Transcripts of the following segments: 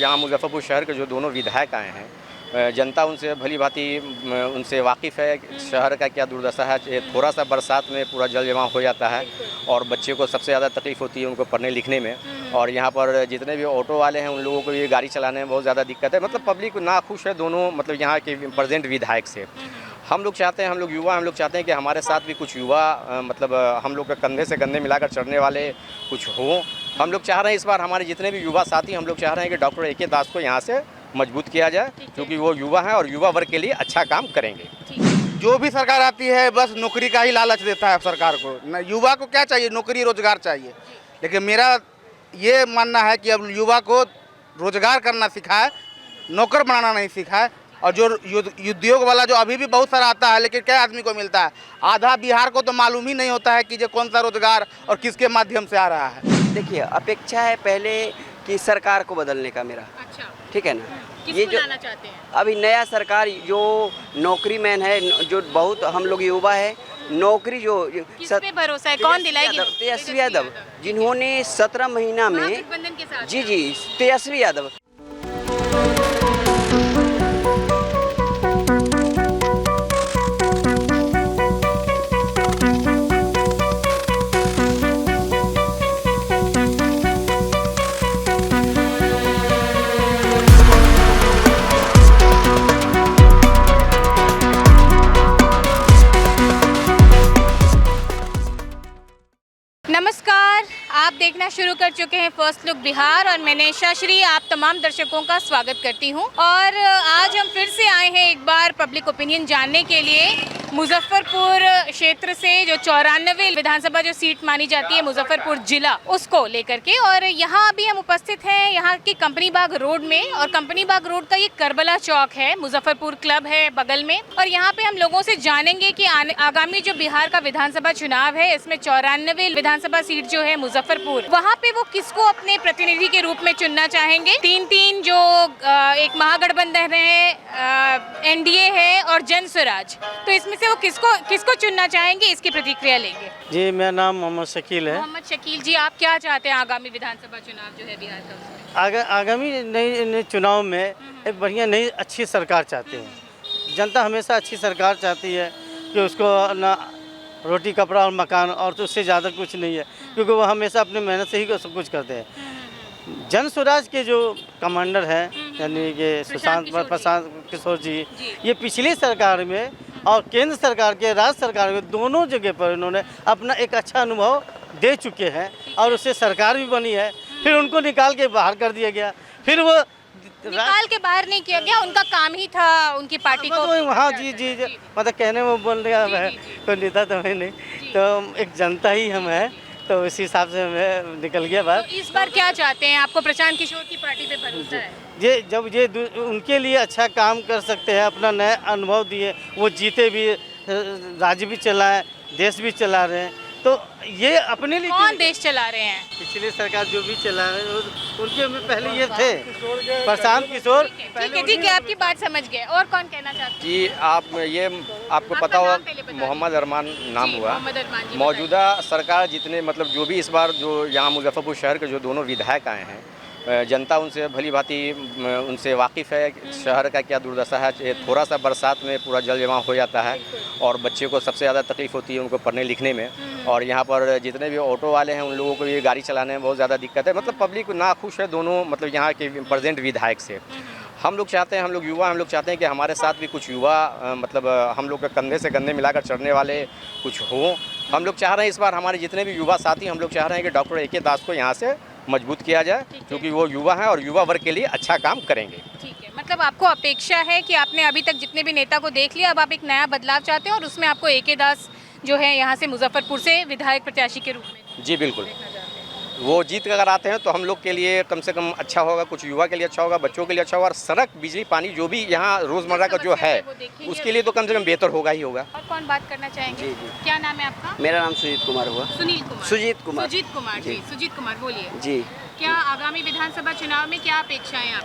यहाँ मुजफ्फरपुर शहर के जो दोनों विधायक आए हैं, जनता उनसे भली भांति उनसे वाकिफ़ है शहर का क्या दुर्दशा है। थोड़ा सा बरसात में पूरा जल जमाव हो जाता है और बच्चे को सबसे ज़्यादा तकलीफ़ होती है उनको पढ़ने लिखने में। और यहाँ पर जितने भी ऑटो वाले हैं उन लोगों को ये गाड़ी चलाने में बहुत ज़्यादा दिक्कत है। मतलब पब्लिक नाखुश है दोनों, मतलब यहाँ के प्रेजेंट विधायक से। हम लोग चाहते हैं, हम लोग युवा, हम लोग चाहते हैं कि हमारे साथ भी कुछ युवा मतलब हम लोग के कंधे से कंधे मिलाकर चढ़ने वाले कुछ हो। हम लोग चाह रहे हैं इस बार हमारे जितने भी युवा साथी, हम लोग चाह रहे हैं कि डॉक्टर ए.के. दास को यहाँ से मजबूत किया जाए, क्योंकि वो युवा हैं और युवा वर्ग के लिए अच्छा काम करेंगे। जो भी सरकार आती है बस नौकरी का ही लालच देता है सरकार को। युवा को क्या चाहिए? नौकरी रोजगार चाहिए। लेकिन मेरा ये मानना है कि अब युवा को रोजगार करना सिखाए, नौकर बनाना नहीं सिखाए। और जो उद्योग वाला जो अभी भी बहुत सारा आता है, लेकिन क्या आदमी को मिलता है? आधा बिहार को तो मालूम ही नहीं होता है कि जो कौन सा रोजगार और किसके माध्यम से आ रहा है। देखिए, अपेक्षा है पहले कि सरकार को बदलने का मेरा। अच्छा, ठीक है ना? ये जो लाना चाहते हैं अभी नया सरकार जो नौकरी मैन है, जो बहुत हम लोग युवा है, नौकरी जो किस पे भरोसा है? कौन दिलाएगी? तेजस्वी यादव, जिन्होंने 17 महीना में महागठबंधन के साथ। जी तेजस्वी यादव। नमस्कार, आप देखना शुरू कर चुके हैं फर्स्ट लुक बिहार और मैं नेशा श्री आप तमाम दर्शकों का स्वागत करती हूं। और आज हम फिर से आए हैं एक बार पब्लिक ओपिनियन जानने के लिए मुजफ्फरपुर क्षेत्र से, जो 94 विधानसभा जो सीट मानी जाती है मुजफ्फरपुर जिला, उसको लेकर के। और यहाँ अभी हम उपस्थित हैं यहाँ की कंपनी बाग रोड में, और कंपनी बाग रोड का ये करबला चौक है, मुजफ्फरपुर क्लब है बगल में। और यहाँ पे हम लोगों से जानेंगे कि आगामी जो बिहार का विधानसभा चुनाव है, इसमें 94 विधानसभा सीट जो है मुजफ्फरपुर, वहाँ पे वो किसको अपने प्रतिनिधि के रूप में चुनना चाहेंगे। तीन जो एक महागठबंधन है, एनडीए है और जन स्वराज, तो इसमें से वो किसको चुनना चाहेंगे, इसकी प्रतिक्रिया लेंगे। जी, मेरा नाम मोहम्मद शकील है। मोहम्मद शकील जी, आप क्या चाहते हैं आगामी विधानसभा चुनाव जो है बिहार का? आगामी नई चुनाव में एक बढ़िया नई अच्छी सरकार चाहते हैं। जनता हमेशा अच्छी सरकार चाहती है कि उसको ना रोटी कपड़ा और मकान, और तो उससे ज़्यादा कुछ नहीं है, क्योंकि वो हमेशा अपनी मेहनत से ही सब कुछ करते हैं। जन स्वराज के जो कमांडर हैं, यानी कि प्रशांत किशोर जी, ये पिछली सरकार में और केंद्र सरकार के राज्य सरकार में दोनों जगह पर उन्होंने अपना एक अच्छा अनुभव दे चुके हैं और उससे सरकार भी बनी है। फिर उनको निकाल के बाहर कर दिया गया, फिर वो निकाल के बाहर नहीं किया गया, उनका काम ही था उनकी पार्टी को। हाँ जी, मतलब कहने में बोल रहा है, कोई नेता तो है नहीं, तो एक जनता ही हम है, तो इसी हिसाब से हमें निकल गया बात। तो इस बार क्या चाहते हैं? आपको प्रशांत किशोर की पार्टी पे भरोसा है? ये उनके लिए अच्छा काम कर सकते हैं, अपना नया अनुभव दिए, वो जीते भी, राज्य भी चलाए, देश भी चला रहे हैं, तो ये अपने लिए कौन देश चला रहे हैं? पिछली सरकार जो भी चला रहे उनके में पहले ये थे प्रशांत किशोर। ठीक है, आपकी बात समझ गए। और कौन कहना चाहते हैं? जी, आपको पता होगा, मोहम्मद अरमान नाम हुआ। मौजूदा सरकार जितने मतलब जो भी इस बार जो यहाँ मुजफ्फरपुर शहर के जो दोनों विधायक आए हैं, जनता उनसे भली भांति उनसे वाकिफ़ है शहर का क्या दुर्दशा है। थोड़ा सा बरसात में पूरा जल जमाव हो जाता है और बच्चे को सबसे ज़्यादा तकलीफ़ होती है उनको पढ़ने लिखने में। और यहाँ पर जितने भी ऑटो वाले हैं उन लोगों को ये गाड़ी चलाने में बहुत ज़्यादा दिक्कत है। मतलब पब्लिक नाखुश है दोनों, मतलब यहाँ के प्रेजेंट विधायक से। हम लोग चाहते हैं, हम लोग युवा, हम लोग चाहते हैं कि हमारे साथ भी कुछ युवा मतलब हम लोग के कंधे से कंधे मिलाकर चढ़ने वाले कुछ हो। हम लोग चाह रहे हैं इस बार हमारे जितने भी युवा साथी, हम लोग चाह रहे हैं कि डॉक्टर ए.के. दास को यहाँ से मजबूत किया जाए, क्योंकि वो युवा हैं और युवा वर्ग के लिए अच्छा काम करेंगे। ठीक है, मतलब आपको अपेक्षा है कि आपने अभी तक जितने भी नेता को देख लिया, अब आप एक नया बदलाव चाहते हैं और उसमें आपको ए.के. दास जो है यहाँ से मुजफ्फरपुर से विधायक प्रत्याशी के रूप में। जी बिल्कुल, वो जीत कर आते हैं तो हम लोग के लिए कम से कम अच्छा होगा, कुछ युवा के लिए अच्छा होगा, बच्चों के लिए अच्छा होगा, और सड़क, बिजली, पानी जो भी यहाँ रोज़मर्रा का जो है उसके लिए तो कम से कम बेहतर होगा ही होगा। और कौन बात करना चाहेंगे? जी। क्या नाम है आपका? मेरा नाम सुजीत कुमार हुआ। सुजीत कुमार जी, सुजीत कुमार बोलिए जी। क्या आगामी विधानसभा चुनाव में क्या अपेक्षाएं आप?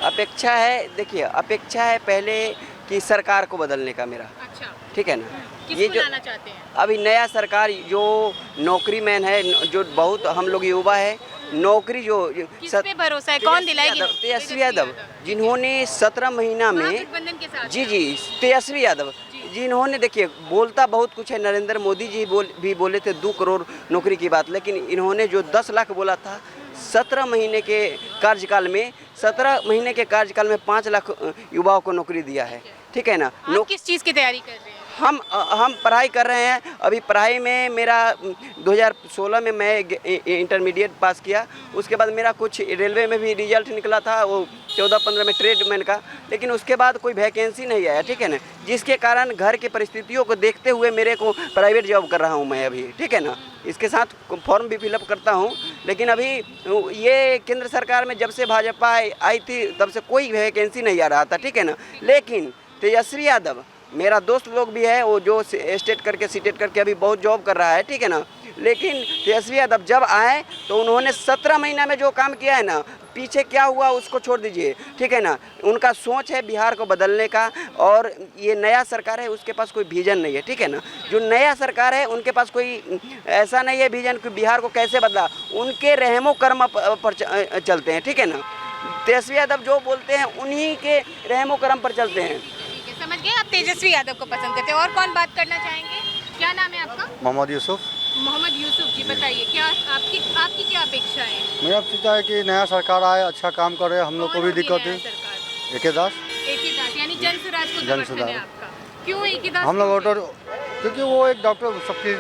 अपेक्षा है, देखिए, अपेक्षा है पहले कि सरकार को बदलने का मेरा। अच्छा, ठीक है ना? ये जो लाना चाहते हैं अभी नया सरकार जो नौकरी मैन है, जो बहुत हम लोग युवा है, नौकरी जो किस पे भरोसा है, कौन दिलाएगी? तेजस्वी यादव जिन्होंने 17 महीना में महागठबंधन के साथ। जी जी तेजस्वी यादव जिन्होंने देखिए बोलता बहुत कुछ है, नरेंद्र मोदी जी भी बोले थे 2 करोड़ नौकरी की बात, लेकिन इन्होंने जो 10 लाख बोला था 17 महीने के कार्यकाल में 5 लाख युवाओं को नौकरी दिया है। ठीक है ना। आप किस चीज़ की तैयारी कर रहे हैं? हम पढ़ाई कर रहे हैं। अभी पढ़ाई में मेरा 2016 में मैं इंटरमीडिएट पास किया, उसके बाद मेरा कुछ रेलवे में भी रिजल्ट निकला था, वो 14-15 में ट्रेडमैन का, लेकिन उसके बाद कोई वैकेंसी नहीं आया। ठीक है ना, जिसके कारण घर की परिस्थितियों को देखते हुए मेरे को प्राइवेट जॉब कर रहा हूँ मैं अभी। ठीक है ना, इसके साथ फॉर्म भी फिलअप करता हूँ, लेकिन अभी ये केंद्र सरकार में जब से भाजपा आई थी तब से कोई वैकेंसी नहीं आ रहा था। ठीक है ना, लेकिन तेजस्वी यादव मेरा दोस्त लोग भी है, वो जो स्टेट करके सीटेट करके अभी बहुत जॉब कर रहा है। ठीक है ना, लेकिन तेजस्वी यादव जब आए तो उन्होंने 17 महीना में जो काम किया है ना, पीछे क्या हुआ उसको छोड़ दीजिए। ठीक है ना, उनका सोच है बिहार को बदलने का, और ये नया सरकार है उसके पास कोई विजन नहीं है। ठीक है ना, जो नया सरकार है उनके पास कोई ऐसा नहीं है विजन कि बिहार को कैसे बदला, उनके रहमो कर्म पर चलते हैं। ठीक है ना, तेजस्वी यादव जो बोलते हैं उन्हीं के रहमो कर्म पर चलते हैं। समझ गए, आप तेजस्वी यादव को पसंद करते हैं। और कौन बात करना चाहेंगे? क्या नाम है आपका? मोहम्मद यूसुफ। मोहम्मद यूसुफ जी, बताइए क्या आपकी क्या अपेक्षा है? मेरा अपेक्षा है कि नया सरकार आए, अच्छा काम करे, हम लोग को भी दिक्कत है। एके दास यानी जनसुराज को समर्थन है आपका? क्यों एके दास? हम लोग ऑटो, क्योंकि वो एक डॉक्टर सबकी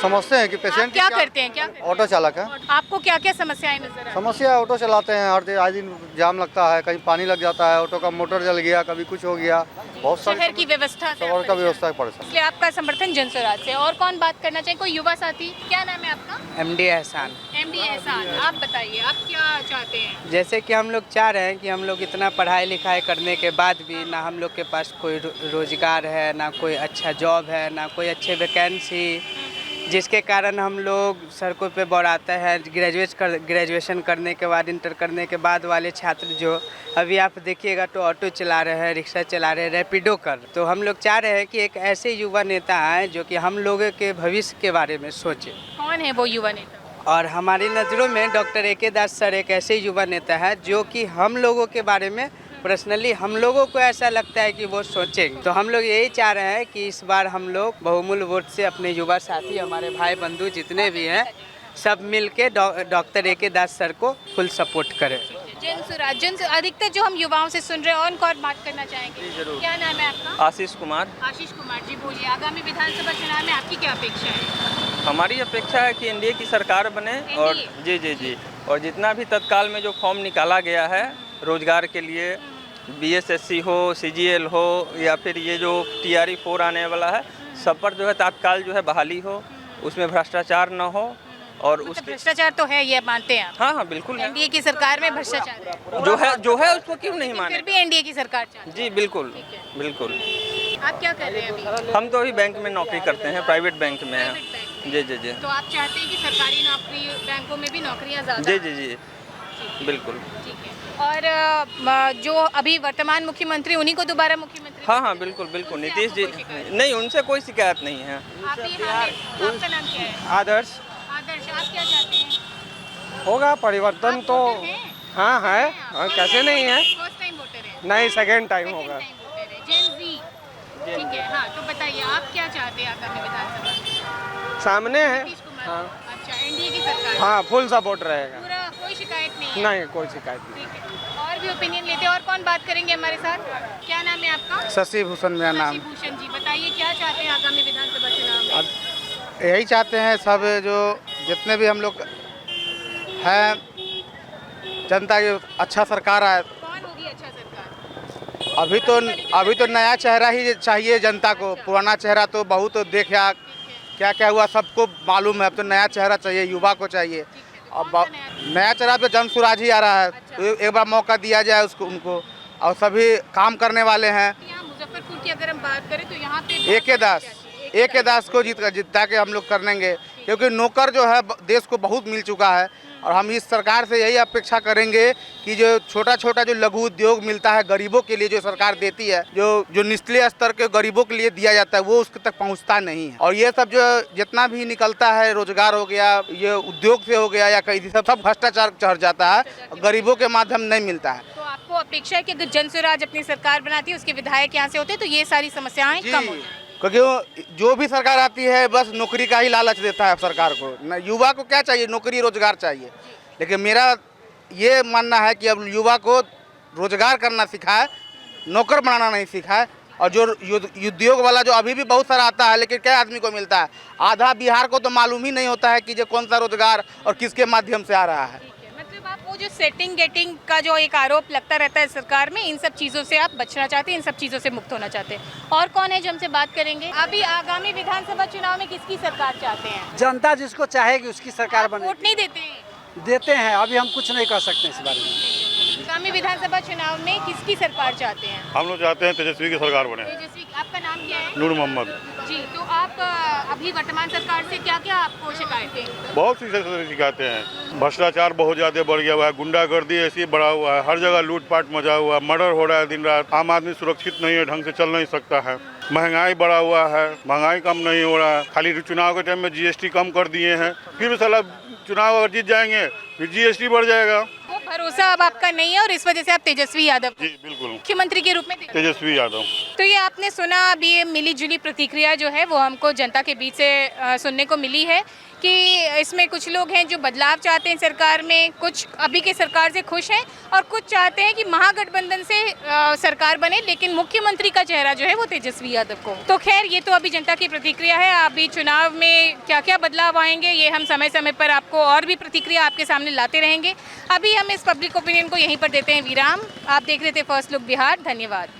समझते हैं कि पेशेंट क्या करते हैं? क्या ऑटो चालक है। आपको क्या क्या समस्याएं नजर आ रही? समस्या ऑटो चलाते हैं, हर दिन जाम लगता है, कहीं पानी लग जाता है, ऑटो का मोटर जल गया, कभी कुछ हो गया, बहुत सारी शहर की व्यवस्था से शहर का व्यवस्था परेशान। इसलिए आपका समर्थन जनसुराज से। और कौन बात करना चाहिए? कोई युवा साथी? क्या नाम है आपका? MD एहसान। MD एहसान, आप बताइए आप क्या चाहते हैं? जैसे कि हम लोग चाह रहे हैं कि हम लोग इतना पढ़ाई लिखाई करने के बाद भी ना हम लोग के पास कोई रोजगार है, ना कोई अच्छा जॉब है, ना कोई अच्छे वैकेंसी, जिसके कारण हम लोग सड़कों पे बौराते हैं। ग्रेजुएशन करने के बाद, इंटर करने के बाद वाले छात्र जो अभी आप देखिएगा तो ऑटो चला रहे हैं, रिक्शा चला रहे हैं, रैपिडो कर। तो हम लोग चाह रहे हैं कि एक ऐसे युवा नेता आए जो कि हम लोगों के भविष्य के बारे में सोचे। कौन है वो युवा नेता? और हमारी नज़रों में डॉक्टर एके दास सर एक ऐसे युवा नेता है जो कि हम लोगों के बारे में पर्सनली हम लोगों को ऐसा लगता है कि वो सोचेंगे। तो हम लोग यही चाह रहे हैं कि इस बार हम लोग बहुमूल्य वोट से अपने युवा साथी, हमारे भाई बंधु जितने भी हैं, सब मिल के डॉक्टर एके दास सर को फुल सपोर्ट करें। जनसुराज अधिकतर जो हम युवाओं से सुन रहे हैं, और कौन बात करना चाहेंगे? जरूर। क्या नाम है आपका? आशीष कुमार। आशीष कुमार जी, बोलिए आगामी विधानसभा चुनाव में आपकी क्या अपेक्षा है? हमारी अपेक्षा है कि एनडीए की सरकार बने, और जी, और जितना भी तत्काल में जो फॉर्म निकाला गया है रोजगार के लिए, BSSC हो, CGL हो, या फिर ये जो TRE 4 आने वाला है, सब पर जो है तत्काल जो है बहाली हो, उसमें भ्रष्टाचार न हो। और मतलब उसके भ्रष्टाचार तो है, ये मानते हैं आप? हाँ बिल्कुल है। एनडीए की सरकार में भ्रष्टाचार है, जो है उसको क्यों नहीं माने? फिर भी एनडीए की सरकार चाहती जी बिल्कुल बिल्कुल। है। आप क्या कर रहे हैं अभी? हम तो अभी बैंक में नौकरी करते हैं, प्राइवेट बैंक में हैं। जी। तो आप चाहते हैं कि सरकारी नौकरी, बैंकों में भी नौकरियां ज़्यादा? जी बिल्कुल। ठीक है। और जो अभी वर्तमान मुख्यमंत्री, उन्हीं को दोबारा मुख्यमंत्री? हाँ बिल्कुल नीतीश जी। नहीं, उनसे कोई शिकायत नहीं है। आपका नाम क्या है? आदर्श। आदर्श, आप क्या चाहते हैं? होगा परिवर्तन तो। हाँ है, हाँ, कैसे नहीं है? फर्स्ट टाइम वोटर है? नहीं, सेकेंड टाइम होगा। जेन ज़ी। ठीक है। हाँ, तो बताइए आप क्या चाहते हैं आगामी विधानसभा? सामने है। नीतीश कुमार। हाँ। अच्छा, एनडीए की सरकार? हाँ, फुल सपोर्ट रहेगा। पूरा कोई शिकायत नहीं है? नहीं, कोई शिकायत नहीं। ठीक है। और भी ओपिनियन लेते हैं। और कौन बात करेंगे हमारे साथ? क्या नाम है आपका? शशि भूषण मेरा नाम। शशि भूषण जी, बताइए क्या चाहते हैं आगामी विधानसभा चुनाव में? यही चाहते हैं सब, जो जितने भी हम लोग हैं, जनता की अच्छा सरकार आए। कौन होगी अच्छा सरकार? अभी तो नया चेहरा ही चाहिए जनता को। पुराना चेहरा तो बहुत देखा क्या हुआ, सबको मालूम है। अब तो नया चेहरा चाहिए, युवा को चाहिए। अब नया चेहरा पे जनसुराज ही आ रहा है, तो एक बार मौका दिया जाए उनको। और सभी काम करने वाले हैं। यहाँ मुजफ्फरपुर की अगर हम बात करें तो यहाँ पे एके दास को जिता के हम लोग कर लेंगे, क्योंकि नौकर जो है देश को बहुत मिल चुका है। और हम इस सरकार से यही अपेक्षा करेंगे कि जो छोटा छोटा जो लघु उद्योग मिलता है गरीबों के लिए, जो सरकार देती है, जो निचले स्तर के गरीबों के लिए दिया जाता है, वो उसके तक पहुंचता नहीं है। और ये सब जो जितना भी निकलता है, रोजगार हो गया, ये उद्योग से हो गया या कहीं सब भ्रष्टाचार चढ़ जाता है, गरीबों के माध्यम नहीं मिलता है। तो आपको अपेक्षा है कि अगर जन स्वराज अपनी सरकार बनाती है, उसके विधायक यहाँ से होते तो ये सारी समस्याएं कम होती? क्योंकि जो भी सरकार आती है बस नौकरी का ही लालच देता है सरकार को। युवा को क्या चाहिए? नौकरी रोजगार चाहिए। लेकिन मेरा ये मानना है कि अब युवा को रोजगार करना सिखाए, नौकर बनाना नहीं सिखाए। और जो उद्योग वाला जो अभी भी बहुत सारा आता है, लेकिन क्या आदमी को मिलता है? आधा बिहार को तो मालूम ही नहीं होता है कि जो कौन सा रोजगार और किसके माध्यम से आ रहा है। मतलब आप वो जो सेटिंग गेटिंग का जो एक आरोप लगता रहता है सरकार में, इन सब चीज़ों से आप बचना चाहते हैं, इन सब चीज़ों से मुक्त होना चाहते हैं। और कौन है जो हमसे बात करेंगे? अभी आगामी विधानसभा चुनाव में किसकी सरकार चाहते हैं? जनता जिसको चाहेगी उसकी सरकार बने। वोट नहीं देते हैं? देते हैं, अभी हम कुछ नहीं कर सकते इस बारे में। आगामी विधानसभा चुनाव में किसकी सरकार चाहते हैं? हम लोग चाहते हैं तेजस्वी की सरकार बने। तेजस्वी, आपका नाम क्या है? नूर मोहम्मद जी। तो आप अभी वर्तमान सरकार से क्या क्या आपको शिकायतें? बहुत सी शिकायतें हैं। भ्रष्टाचार बहुत ज़्यादा बढ़ गया हुआ है, गुंडागर्दी ऐसी बढ़ा हुआ है, हर जगह लूटपाट मचा हुआ है, मर्डर हो रहा है दिन रात। आम आदमी सुरक्षित नहीं है, ढंग से चल नहीं सकता है। महंगाई बढ़ा हुआ है, महंगाई कम नहीं हो रहा है। खाली चुनाव के टाइम में GST कम कर दिए हैं, फिर भी साला चुनाव अगर जीत जाएंगे फिर GST बढ़ जाएगा। वो भरोसा अब आपका नहीं है और इस वजह से आप तेजस्वी यादव जी बिल्कुल मुख्यमंत्री के रूप में तेजस्वी यादव। तो ये आपने सुना, अभी ये मिली जुली प्रतिक्रिया जो है वो हमको जनता के बीच से सुनने को मिली है कि इसमें कुछ लोग हैं जो बदलाव चाहते हैं सरकार में, कुछ अभी के सरकार से खुश हैं और कुछ चाहते हैं कि महागठबंधन से सरकार बने, लेकिन मुख्यमंत्री का चेहरा जो है वो तेजस्वी यादव को। तो खैर ये तो अभी जनता की प्रतिक्रिया है। अभी चुनाव में क्या क्या बदलाव आएंगे ये हम समय समय पर आपको और भी प्रतिक्रिया आपके सामने लाते रहेंगे। अभी हम इस पब्लिक ओपिनियन को यहीं पर देते हैं विराम। आप देख रहे थे फर्स्ट लुक बिहार। धन्यवाद।